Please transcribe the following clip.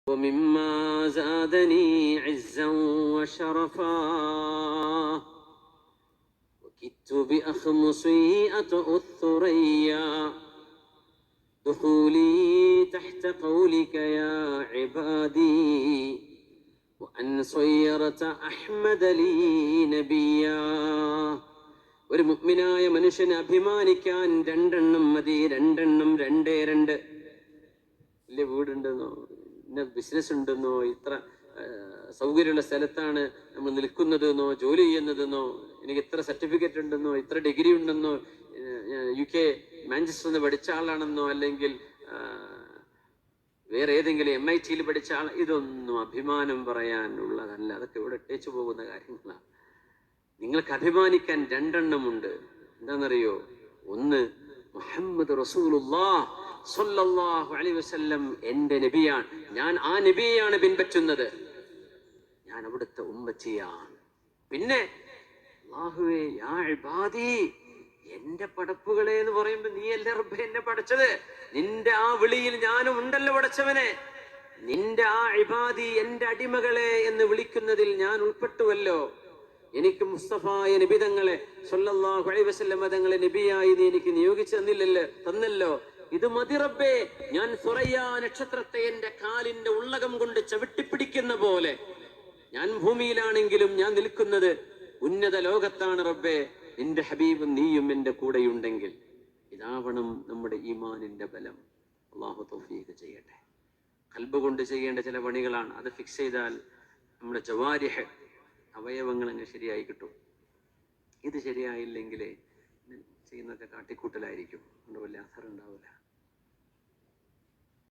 ومما زادني عزا وشرفا وكدت بأخمصي أطأ الثريا دخولي تحت قولك يا عبادي وأن صيرت أحمد لي نبيا. ഒരു മുഅ്മിനായ മനുഷ്യന് അഭിമാനിക്കാൻ രണ്ടെണ്ണം മതി. രണ്ടെണ്ണം, രണ്ടേ രണ്ട്. വലിയ വീടുണ്ടെന്നോ ഇന്ന ബിസിനസ് ഉണ്ടെന്നോ ഇത്ര സൗകര്യമുള്ള സ്ഥലത്താണ് നമ്മൾ നിൽക്കുന്നതെന്നോ ജോലി ചെയ്യുന്നതെന്നോ എനിക്ക് ഇത്ര സർട്ടിഫിക്കറ്റ് ഉണ്ടെന്നോ ഇത്ര ഡിഗ്രി ഉണ്ടെന്നോ UK മാഞ്ചസ്റ്ററിൽ നിന്ന് പഠിച്ച ആളാണെന്നോ അല്ലെങ്കിൽ വേറെ ഏതെങ്കിലും MIT പഠിച്ച ആൾ, ഇതൊന്നും അഭിമാനം പറയാനുള്ളതല്ല. അതൊക്കെ ഇവിടെ ഇട്ടേച്ചു പോകുന്ന കാര്യങ്ങളാണ്. നിങ്ങൾക്ക് അഭിമാനിക്കാൻ രണ്ടെണ്ണമുണ്ട്. എന്താണെന്നറിയോ? ഒന്ന്, മുഹമ്മദ് റസൂലുള്ളാഹ് സ്വല്ലല്ലാഹു അലൈഹി വസല്ലം എന്റെ നബിയാണ്. ഞാൻ ആ നബിയെയാണ് പിൻപറ്റുന്നത്. ഞാൻ അവിടുത്തെ ഉമ്മത്തിയാണ്. പിന്നെ അല്ലാഹുവേ യാ ഇബാദി, എന്റെ പടപ്പുകളെ എന്ന് പറയുമ്പോ നീ അല്ലേ റബ്ബേ എന്നെ പടച്ചത്. നിന്റെ ആ വിളിയിൽ ഞാനും ഉണ്ടല്ലോ പടച്ചവനെ. നിന്റെ ആ ഇബാദി, എന്റെ അടിമകളെ എന്ന് വിളിക്കുന്നതിൽ ഞാൻ ഉൾപ്പെട്ടുവല്ലോ. എനിക്ക് മുസ്തഫായ നബിതങ്ങളെ സ്വല്ലല്ലാഹു അലൈഹി വസല്ലം തങ്ങളെ നബിയായി നീ എനിക്ക് നിയോഗിച്ചു തന്നല്ലോ. ഇത് മതി റബ്ബേ. ഞാൻ സുറയ്യ നക്ഷത്രത്തെ എന്റെ കാലിന്റെ ഉള്ളകം കൊണ്ട് ചവിട്ടിപ്പിടിക്കുന്ന പോലെ ഞാൻ ഭൂമിയിലാണെങ്കിലും ഞാൻ നിൽക്കുന്നത് ഉന്നത ലോകത്താണ് റബ്ബേ. നിന്റെ ഹബീബും നീയും എന്റെ കൂടെയുണ്ടെങ്കിൽ. ഇതാവണം നമ്മുടെ ഈമാനിന്റെ ബലം. അല്ലാഹു തൗഫീഖ് ചെയ്യട്ടെ. ഖൽബ് കൊണ്ട് ചെയ്യേണ്ട ചില പണികളാണ്. അത് ഫിക്സ് ചെയ്താൽ നമ്മുടെ ജവാരിഹ്, അവയവങ്ങൾ അങ്ങ് ശരിയായി കിട്ടും. ഇത് ശരിയായില്ലെങ്കിൽ ചെയ്യുന്നതൊക്കെ കാട്ടിക്കൂട്ടലായിരിക്കും. അതുകൊണ്ട് വലിയ അസർ ഉണ്ടാവില്ല.